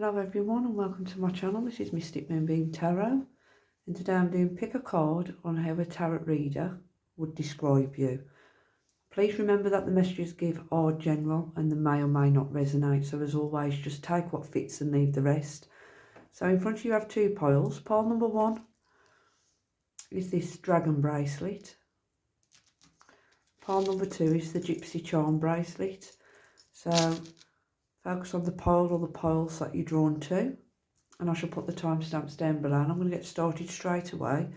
Hello everyone and welcome to my channel. This is Mystic Moonbeam Tarot, and today I'm doing pick a card on how a tarot reader would describe you. Please remember that the messages give are general and they may or may not resonate, so as always just take what fits and leave the rest. So in front of you have two piles. Pile number one is this dragon bracelet. Pile number two is the gypsy charm bracelet. So focus on the pile or the piles that you're drawn to, and I shall put the timestamps down below, and I'm going to get started straight away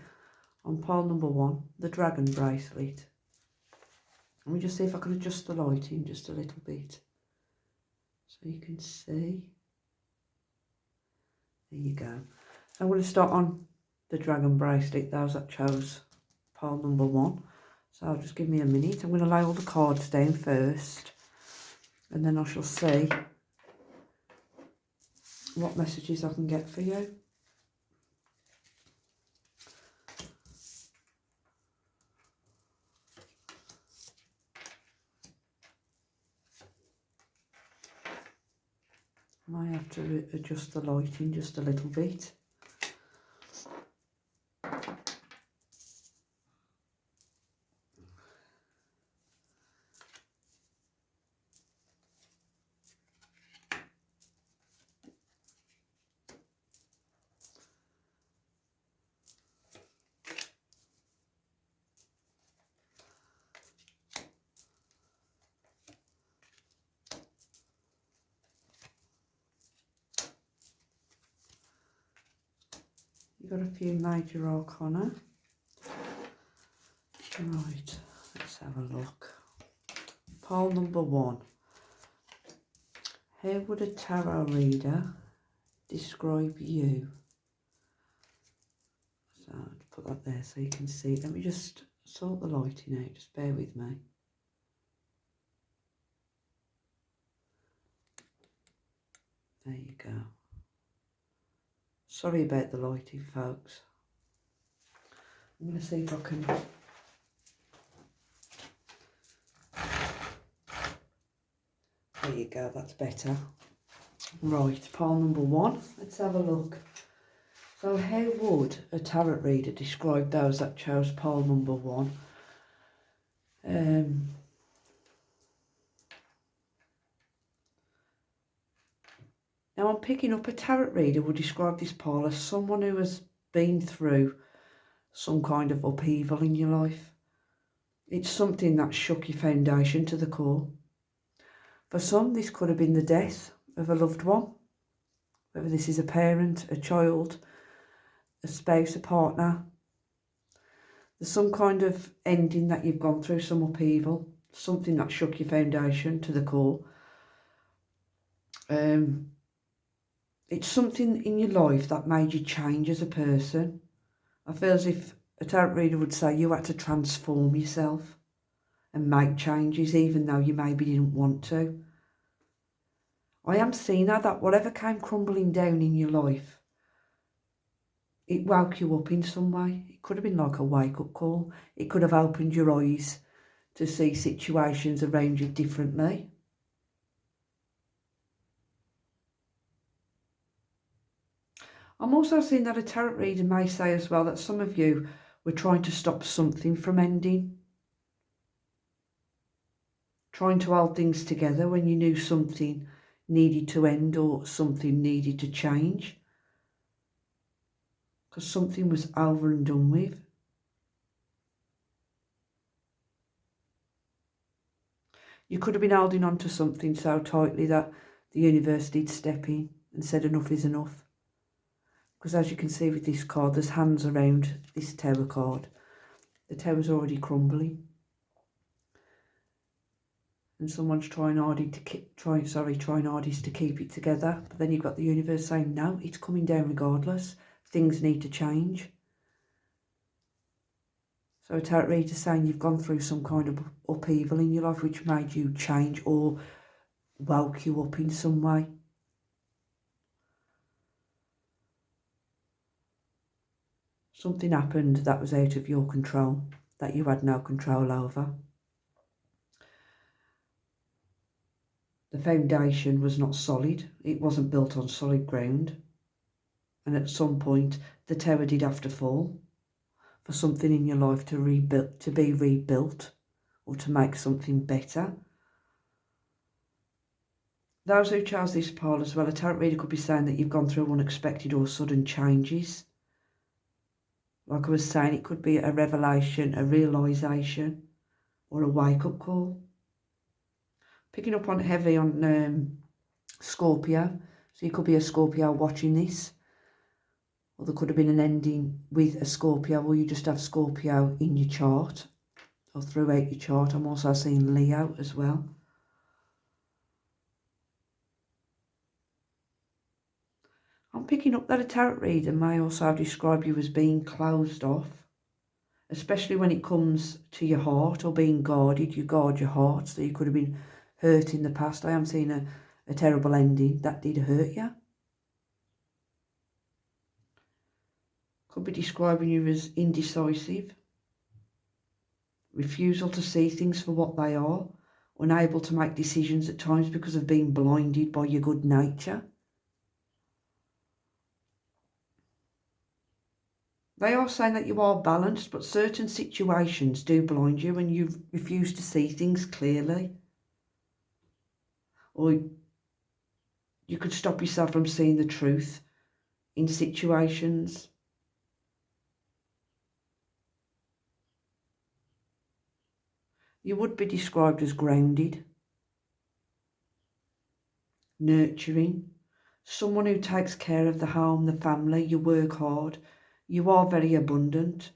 on pile number one, the dragon bracelet. Let me just see if I can adjust the lighting just a little bit so you can see. There you go. I'm going to start on the dragon bracelet, those that chose pile number one. So just give me a minute. I'm going to lay all the cards down first, and then I shall see what messages I can get for you. I might have to adjust the lighting just a little bit. You've got a few major arcana. Right, let's have a look. Pile number one. How would a tarot reader describe you? So I'll put that there so you can see. Let me just sort the lighting out, just bear with me. There you go. Sorry about the lighting, folks. I'm going to see if I can... There you go, that's better. Right, pile number one. Let's have a look. So how would a tarot reader describe those that chose pile number one? Now I'm picking up a tarot reader will describe this pile as someone who has been through some kind of upheaval in your life. It's something that shook your foundation to the core. For some, this could have been the death of a loved one, whether this is a parent, a child, a spouse, a partner. There's some kind of ending that you've gone through, some upheaval, something that shook your foundation to the core. It's something in your life that made you change as a person. I feel as if a tarot reader would say you had to transform yourself and make changes even though you maybe didn't want to. I am seeing now that whatever came crumbling down in your life, it woke you up in some way. It could have been like a wake-up call. It could have opened your eyes to see situations around you differently. I'm also seeing that a tarot reader may say as well that some of you were trying to stop something from ending. Trying to hold things together when you knew something needed to end or something needed to change. Because something was over and done with. You could have been holding on to something so tightly that the universe did step in and said enough is enough. Because as you can see with this card, there's hands around this tower card. The tower's already crumbling. And someone's trying hardest to keep it together. But then you've got the universe saying, no, it's coming down regardless. Things need to change. So a tarot reader saying you've gone through some kind of upheaval in your life which made you change or woke you up in some way. Something happened that was out of your control, that you had no control over. the foundation was not solid. It wasn't built on solid ground. And at some point, the tower did have to fall for something in your life to be rebuilt, or to make something better. Those who chose this pile as well, a tarot reader could be saying that you've gone through unexpected or sudden changes. Like I was saying, it could be a revelation, a realisation, or a wake-up call. Picking up on heavy on Scorpio. So you could be a Scorpio watching this. Or there could have been an ending with a Scorpio, or you just have Scorpio in your chart, or throughout your chart. I'm also seeing Leo as well. I'm picking up that a tarot reader may also describe you as being closed off, especially when it comes to your heart or being guarded. You guard your heart, so you could have been hurt in the past. I am seeing a terrible ending that did hurt you. Could be describing you as indecisive, refusal to see things for what they are, unable to make decisions at times because of being blinded by your good nature. They are saying that you are balanced, but certain situations do blind you and you refuse to see things clearly. Or you could stop yourself from seeing the truth in situations. You would be described as grounded, nurturing, someone who takes care of the home, the family. You work hard. You are very abundant.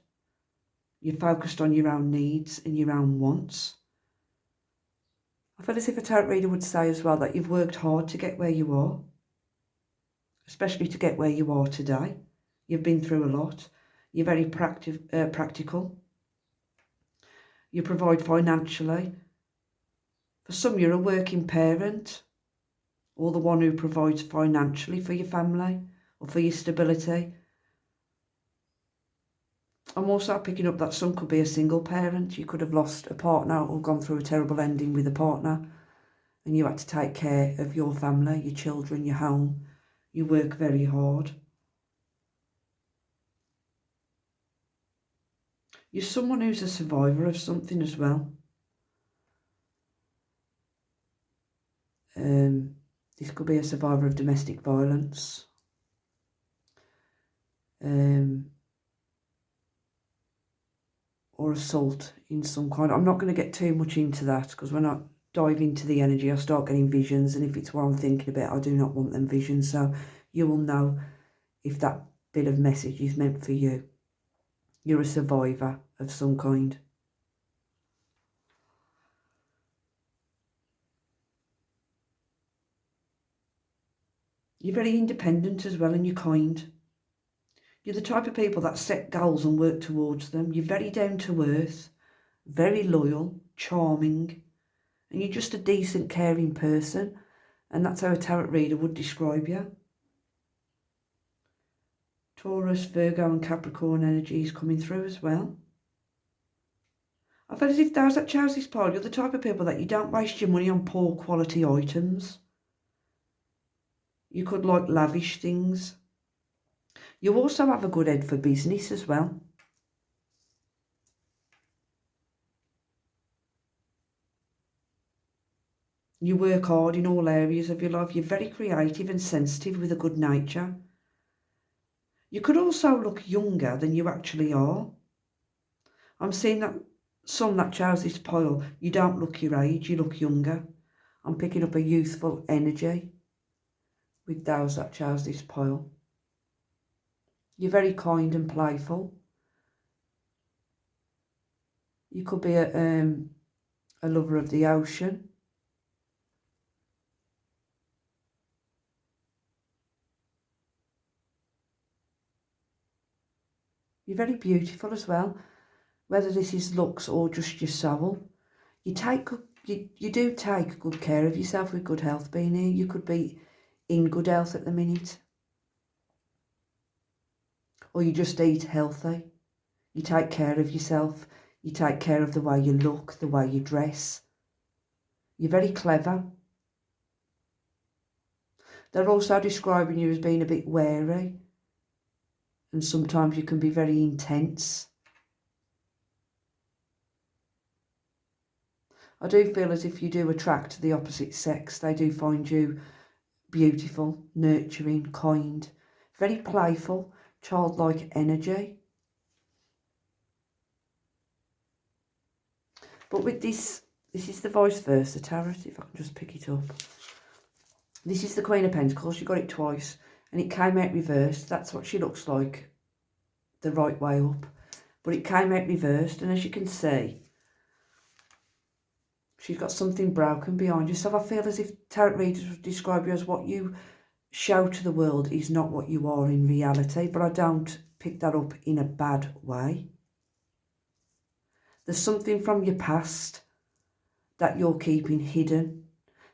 You're focused on your own needs and your own wants. I feel as if a tarot reader would say as well that you've worked hard to get where you are, especially to get where you are today. You've been through a lot. You're very practical. You provide financially. For some, you're a working parent, or the one who provides financially for your family or for your stability. I'm also picking up that some could be a single parent. You could have lost a partner or gone through a terrible ending with a partner, and you had to take care of your family, your children, your home. You work very hard. You're someone who's a survivor of something as well. This could be a survivor of domestic violence. Or assault in some kind. I'm not going to get too much into that, because when I dive into the energy, I start getting visions, and if it's what I'm thinking about, I do not want them visions. So you will know if that bit of message is meant for you. You're a survivor of some kind. You're very independent as well, and you're kind. You're the type of people that set goals and work towards them. You're very down to earth, very loyal, charming, and you're just a decent, caring person. And that's how a tarot reader would describe you. Taurus, Virgo and Capricorn energy is coming through as well. I feel as if those that chose this pile, you're the type of people that you don't waste your money on poor quality items. You could like lavish things. You also have a good head for business as well. You work hard in all areas of your life. You're very creative and sensitive with a good nature. You could also look younger than you actually are. I'm seeing that some that chose this pile, you don't look your age, you look younger. I'm picking up a youthful energy with those that chose this pile. You're very kind and playful. You could be a lover of the ocean. You're very beautiful as well, whether this is looks or just your soul. You do take good care of yourself with good health being here. You could be in good health at the minute, or you just eat healthy. You take care of yourself. You take care of the way you look, the way you dress. You're very clever. They're also describing you as being a bit wary, and sometimes you can be very intense. I do feel as if you do attract the opposite sex. They do find you beautiful, nurturing, kind, very playful, childlike energy. But with this is the vice versa tarot, if I can just pick it up. This is the Queen of Pentacles. You got it twice, and it came out reversed. That's what she looks like, the right way up. But it came out reversed, and as you can see, she's got something broken behind you. So I feel as if tarot readers would describe you as what you show to the world is not what you are in reality. But I don't pick that up in a bad way. There's something from your past that you're keeping hidden.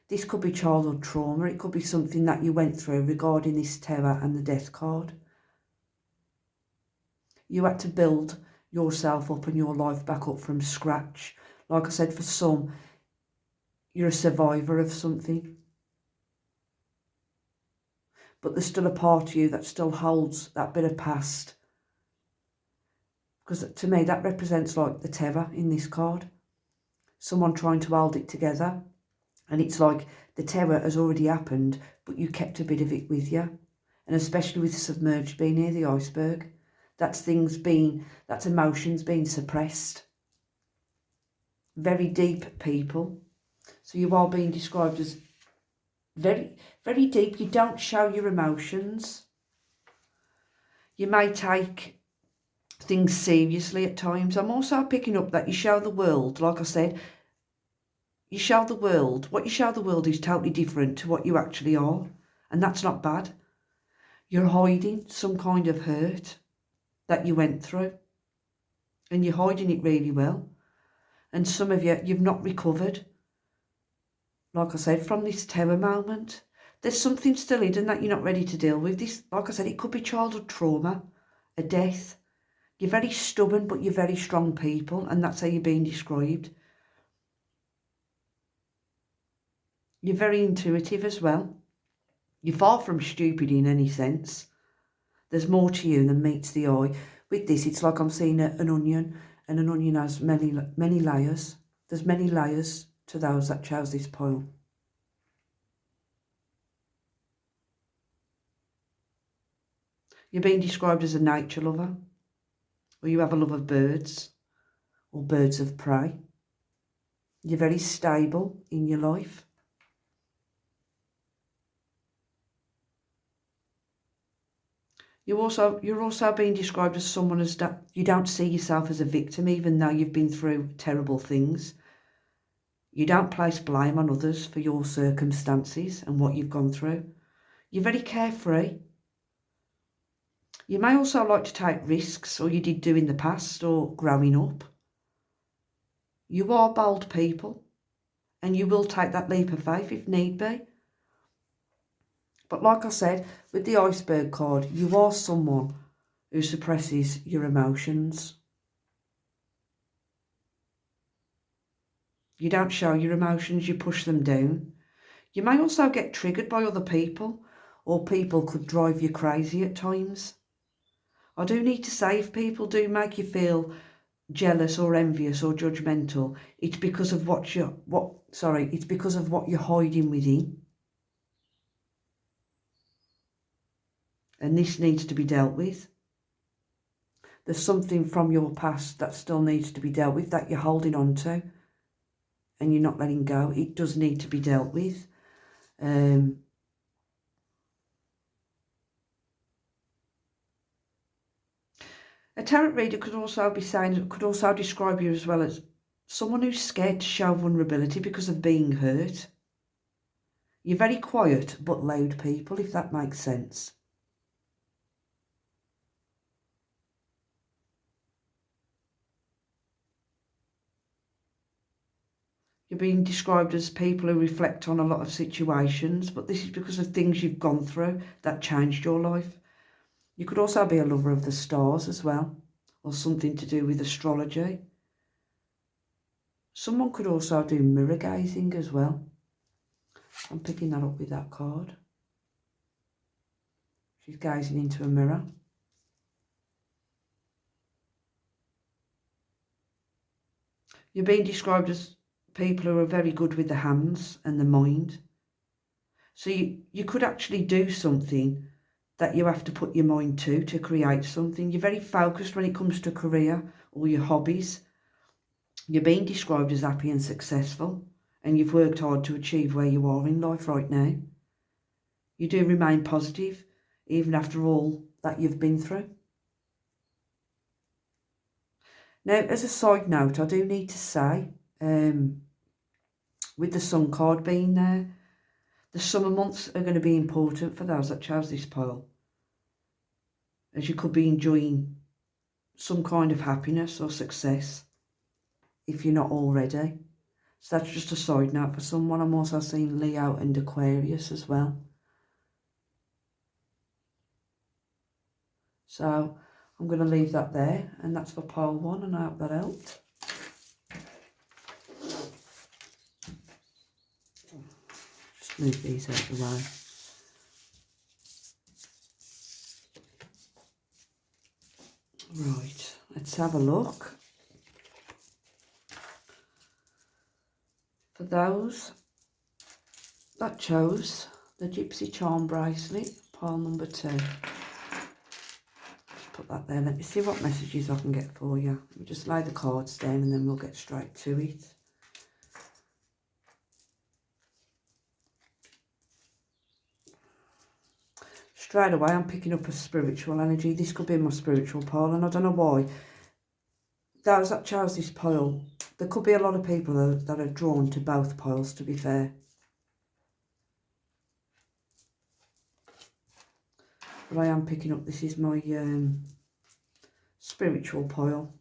This could be childhood trauma. It could be something that you went through regarding this Tower and the Death card. You had to build yourself up and your life back up from scratch. Like I said, for some, you're a survivor of something. But there's still a part of you that still holds that bit of past. Because to me, that represents like the Tower in this card. Someone trying to hold it together. And it's like the Tower has already happened, but you kept a bit of it with you. And especially with submerged being near the iceberg. That's emotions being suppressed. Very deep people. So you are being described as very, very deep. You don't show your emotions. You may take things seriously at times. I'm also picking up that you show the world, like I said, you show the world. What you show the world is totally different to what you actually are. And that's not bad. You're hiding some kind of hurt that you went through. And you're hiding it really well. And some of you, you've not recovered. Like I said, from this Tower moment. There's something still hidden that you're not ready to deal with. This, like I said, it could be childhood trauma, a death. You're very stubborn, but you're very strong people. And that's how you're being described. You're very intuitive as well. You're far from stupid in any sense. There's more to you than meets the eye. With this, it's like I'm seeing an onion, and an onion has many layers. There's many layers to those that chose this pile. You're being described as a nature lover, or you have a love of birds, or birds of prey. You're very stable in your life. You're also being described as someone that you don't see yourself as a victim, even though you've been through terrible things. You don't place blame on others for your circumstances and what you've gone through. You're very carefree. You may also like to take risks, or you did do in the past or growing up. You are bold people, and you will take that leap of faith if need be. But like I said, with the iceberg card, you are someone who suppresses your emotions. You don't show your emotions, you push them down. You may also get triggered by other people, or people could drive you crazy at times. I do need to say, if people do make you feel jealous or envious or judgmental, it's because of what you're hiding within. And this needs to be dealt with. There's something from your past that still needs to be dealt with, that you're holding on to and you're not letting go. It does need to be dealt with. A tarot reader could also describe you as well as someone who's scared to show vulnerability because of being hurt. You're very quiet but loud people, if that makes sense. You're being described as people who reflect on a lot of situations, but this is because of things you've gone through that changed your life. You could also be a lover of the stars as well, or something to do with astrology. Someone could also do mirror gazing as well. I'm picking that up with that card. She's gazing into a mirror. You're being described as people who are very good with the hands and the mind. So you could actually do something that you have to put your mind to create something. You're very focused when it comes to career or your hobbies. You're being described as happy and successful, and you've worked hard to achieve where you are in life right now. You do remain positive, even after all that you've been through. Now, as a side note, I do need to say, with the Sun card being there, the summer months are going to be important for those that chose this pile, as you could be enjoying some kind of happiness or success if you're not already. So that's just a side note for someone. I'm also seeing Leo and Aquarius as well. So I'm going to leave that there, and that's for pile 1, and I hope that helped. Just move these out of the way. Right, let's have a look. For those that chose the Gypsy Charm bracelet, pile number 2. Just put that there. Let me see what messages I can get for you. Let me just lay the cards down and then we'll get straight to it. Straight away, I'm picking up a spiritual energy. This could be my spiritual pile, and I don't know why. Those that chose this pile, there could be a lot of people that are drawn to both piles, to be fair. But I am picking up, this is my spiritual pile.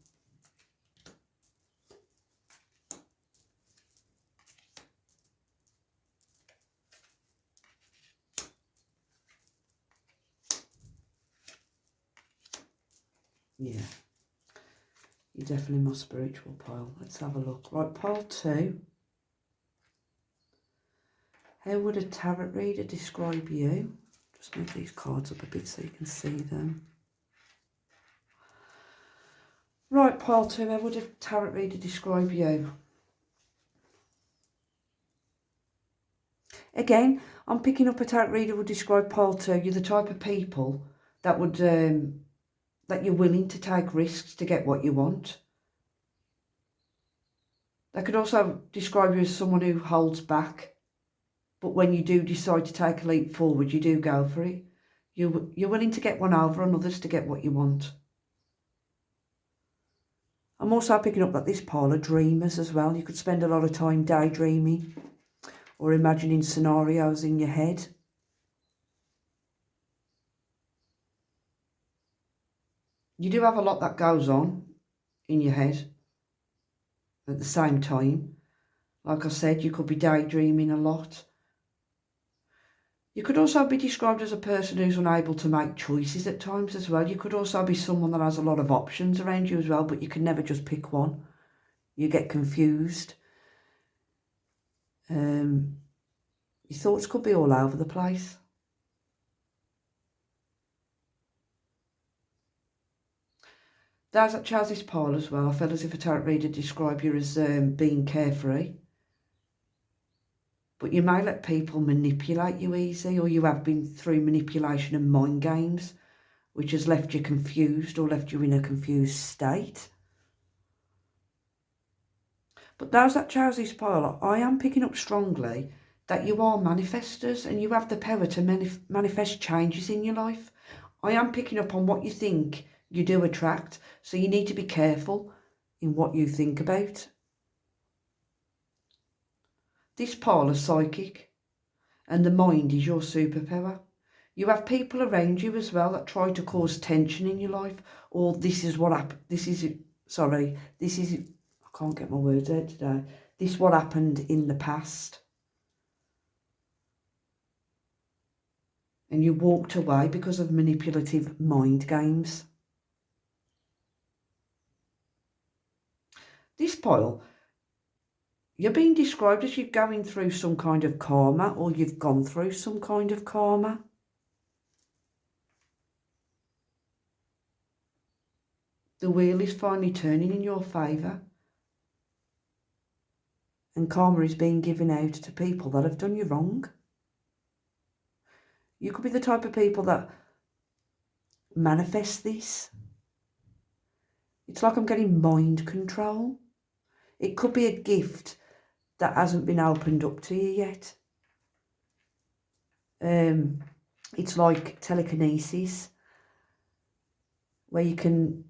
Yeah, you're definitely my spiritual pile. Let's have a look. Right, pile 2. How would a tarot reader describe you? Just move these cards up a bit so you can see them. Right, pile 2. How would a tarot reader describe you? Again, I'm picking up a tarot reader would describe pile 2. You're the type of people that would that you're willing to take risks to get what you want. That could also describe you as someone who holds back, but when you do decide to take a leap forward, you do go for it. You're willing to get one over on others to get what you want. I'm also picking up that this pile are dreamers as well. You could spend a lot of time daydreaming or imagining scenarios in your head. You do have a lot that goes on in your head at the same time. Like I said, you could be daydreaming a lot. You could also be described as a person who's unable to make choices at times as well. You could also be someone that has a lot of options around you as well, but you can never just pick one. You get confused. Your thoughts could be all over the place. Those that chose this pile as well, I felt as if a tarot reader described you as being carefree. But you may let people manipulate you easy, or you have been through manipulation and mind games, which has left you confused or left you in a confused state. But those that chose this pile, I am picking up strongly that you are manifestors and you have the power to manifest changes in your life. I am picking up on what you think you do attract, so you need to be careful in what you think about. This pile is psychic, and the mind is your superpower. You have people around you as well that try to cause tension in your life, or this is what happened. I can't get my words out today. This is what happened in the past. And you walked away because of manipulative mind games. This pile, you're being described as you're going through some kind of karma, or you've gone through some kind of karma. The wheel is finally turning in your favour. And karma is being given out to people that have done you wrong. You could be the type of people that manifest this. It's like I'm getting mind control. It could be a gift that hasn't been opened up to you yet. It's like telekinesis, where you can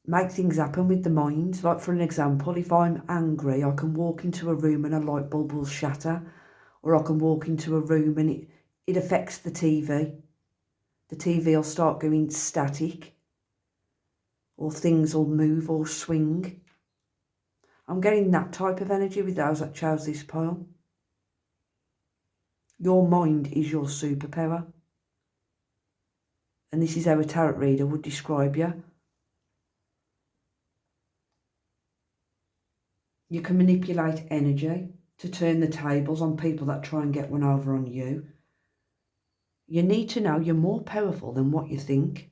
make things happen with the mind. Like, for an example, if I'm angry, I can walk into a room and a light bulb will shatter, or I can walk into a room and it affects the TV. The TV will start going static, or things will move or swing. I'm getting that type of energy with those that chose this pile. Your mind is your superpower. And this is how a tarot reader would describe you. You can manipulate energy to turn the tables on people that try and get one over on you. You need to know you're more powerful than what you think.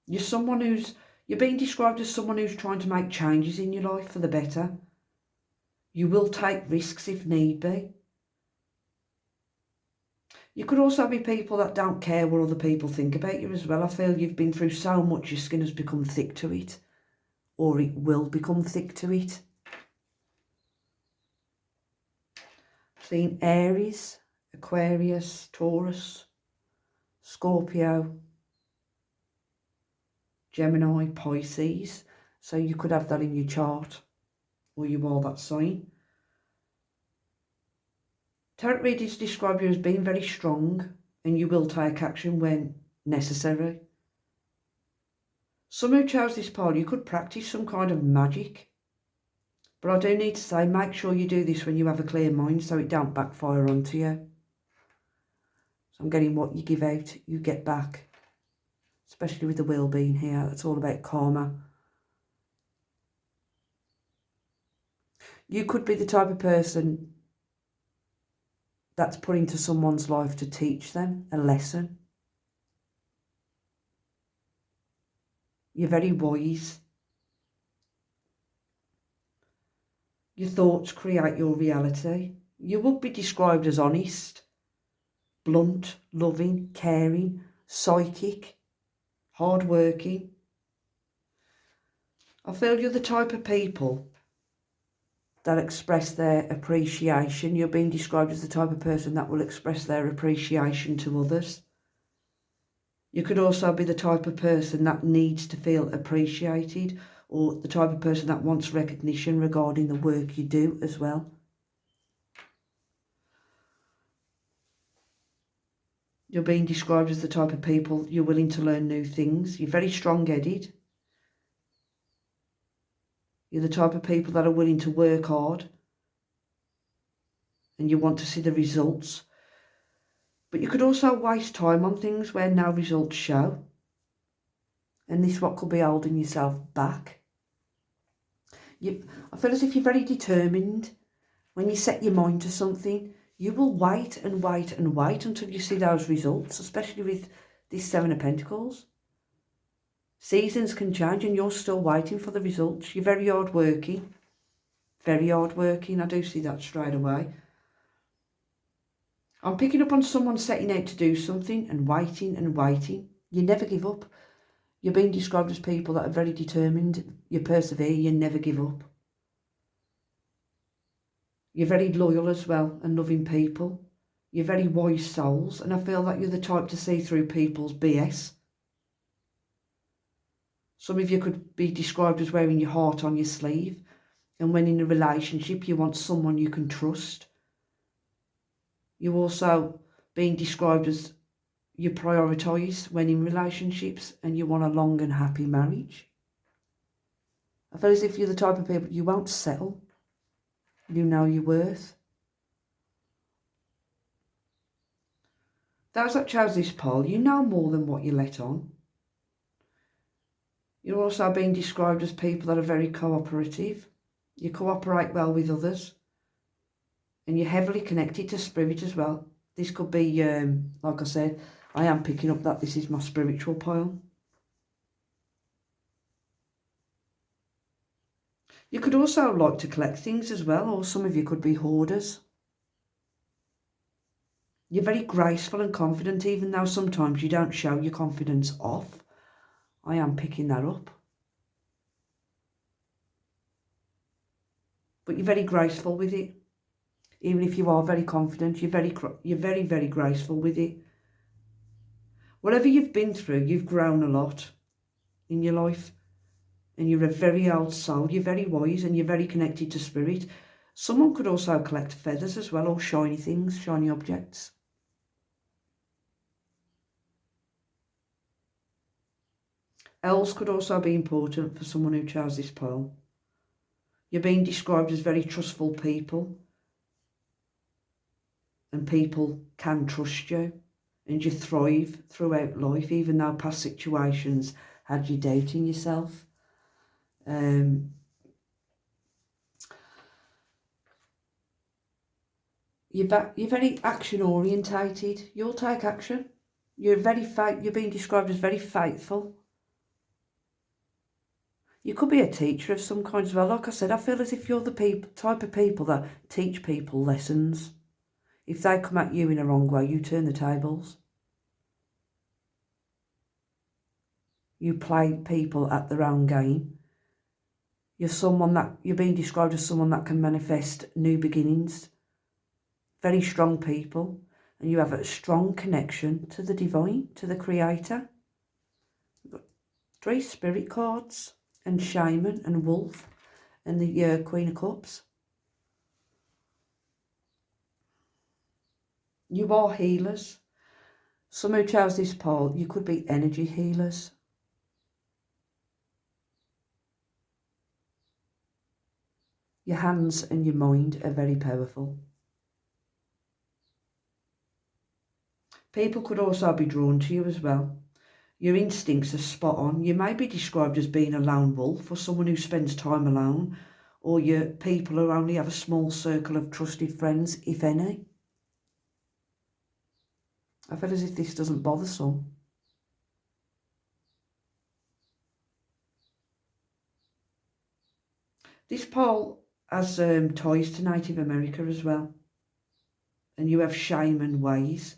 You're being described as someone who's trying to make changes in your life for the better. You will take risks if need be. You could also be people that don't care what other people think about you as well. I feel you've been through so much your skin has become thick to it, or it will become thick to it. Seeing Aries, Aquarius, Taurus, Scorpio, Gemini, Pisces. So you could have that in your chart, or you are that sign. Tarot readers describe you as being very strong, and you will take action when necessary. Some who chose this pile, you could practice some kind of magic. But I do need to say, make sure you do this when you have a clear mind so it don't backfire onto you. So I'm getting what you give out, you get back. Especially with the wheel being here, that's all about karma. You could be the type of person that's put into someone's life to teach them a lesson. You're very wise. Your thoughts create your reality. You would be described as honest, blunt, loving, caring, psychic, hard-working. I feel you're the type of people that express their appreciation. You're being described as the type of person that will express their appreciation to others. You could also be the type of person that needs to feel appreciated, or the type of person that wants recognition regarding the work you do as well. You're being described as the type of people you're willing to learn new things. You're very strong-headed. You're the type of people that are willing to work hard, and you want to see the results. But you could also waste time on things where no results show. And this is what could be holding yourself back. I feel as if you're very determined. When you set your mind to something, you will wait and wait and wait until you see those results, especially with this Seven of Pentacles. Seasons can change and you're still waiting for the results. You're very hard-working. Very hard-working. I do see that straight away. I'm picking up on someone setting out to do something and waiting and waiting. You never give up. You're being described as people that are very determined. You persevere, you never give up. You're very loyal as well and loving people. You're very wise souls, and I feel that you're the type to see through people's BS. Some of you could be described as wearing your heart on your sleeve, and when in a relationship you want someone you can trust. You're also being described as you prioritise when in relationships and you want a long and happy marriage. I feel as if you're the type of people you won't settle. You know your worth. Those that chose this pole, you know more than what you let on. You're also being described as people that are very cooperative. You cooperate well with others. And you're heavily connected to spirit as well. This could be, like I said, I am picking up that this is my spiritual pile. You could also like to collect things as well, or some of you could be hoarders. You're very graceful and confident, even though sometimes you don't show your confidence off. I am picking that up. But you're very graceful with it. Even if you are very confident, you're very, very graceful with it. Whatever you've been through, you've grown a lot in your life. And you're a very old soul. You're very wise and you're very connected to spirit. Someone could also collect feathers as well, or shiny things, shiny objects. Elves could also be important for someone who chose this pile. You're being described as very trustful people. And people can trust you. And you thrive throughout life, even though past situations had you doubting yourself. You're very action orientated. You'll take action. You're being described as very faithful. You could be a teacher of some kind as well. Like I said, I feel as if you're the type of people that teach people lessons. If they come at you in a wrong way, you turn the tables. You play people at their own game. You're being described as someone that can manifest new beginnings. Very strong people. And you have a strong connection to the divine, to the creator. You've got 3 spirit cards. And shaman and wolf and the Queen of Cups. You are healers. Some who chose this pole, you could be energy healers. Your hands and your mind are very powerful. People could also be drawn to you as well. Your instincts are spot on. You may be described as being a lone wolf or someone who spends time alone, or your people who only have a small circle of trusted friends, if any. I feel as if this doesn't bother some. This pole has ties to Native America as well. And you have shaman ways.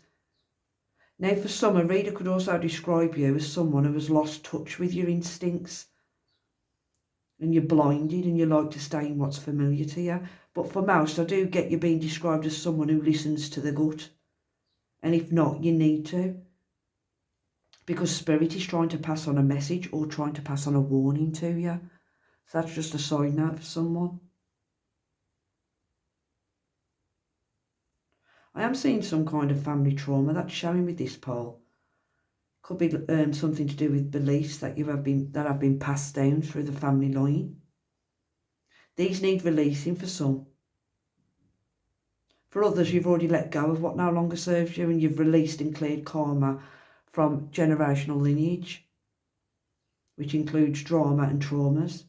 Now, for some, a reader could also describe you as someone who has lost touch with your instincts. And you're blinded and you like to stay in what's familiar to you. But for most, I do get you being described as someone who listens to the gut. And if not, you need to. Because spirit is trying to pass on a message or trying to pass on a warning to you. So that's just a side note for someone. I am seeing some kind of family trauma that's showing with this pole. Could be something to do with beliefs that have been passed down through the family line. These need releasing for some. For others, you've already let go of what no longer serves you and you've released and cleared karma from generational lineage, which includes drama and traumas.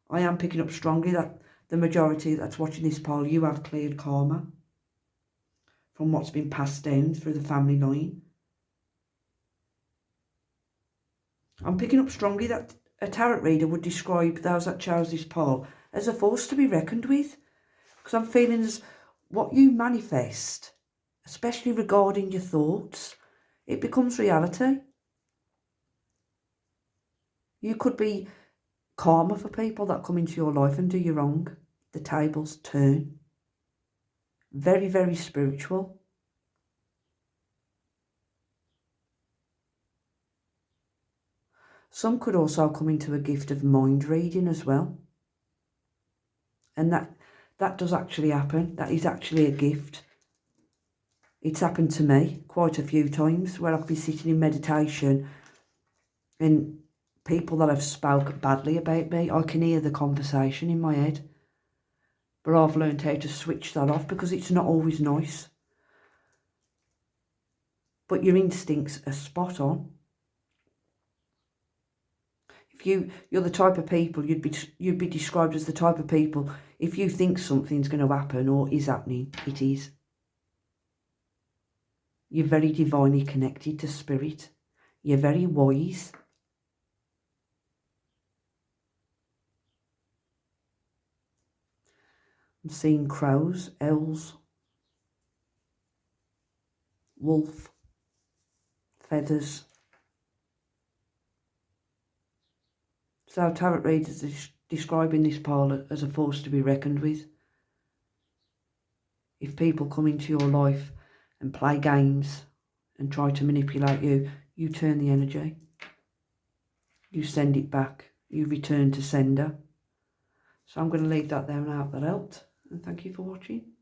I am picking up strongly that the majority that's watching this poll, you have cleared karma from what's been passed down through the family line. I'm picking up strongly that a tarot reader would describe those that chose this poll as a force to be reckoned with. Because I'm feeling as what you manifest, especially regarding your thoughts, it becomes reality. You could be karma for people that come into your life and do you wrong. The tables turn. Very, very spiritual. Some could also come into a gift of mind reading as well. And that does actually happen. That is actually a gift. It's happened to me quite a few times where I've been sitting in meditation and people that have spoke badly about me, I can hear the conversation in my head. But I've learned how to switch that off because it's not always nice. But your instincts are spot on. If you're the type of people, you'd be described as the type of people, if you think something's going to happen or is happening, it is. You're very divinely connected to spirit. You're very wise. I'm seeing crows, owls, wolf, feathers. So tarot readers are describing this pole as a force to be reckoned with. If people come into your life and play games and try to manipulate you, you turn the energy. You send it back. You return to sender. So I'm going to leave that there and I hope that helped. And thank you for watching.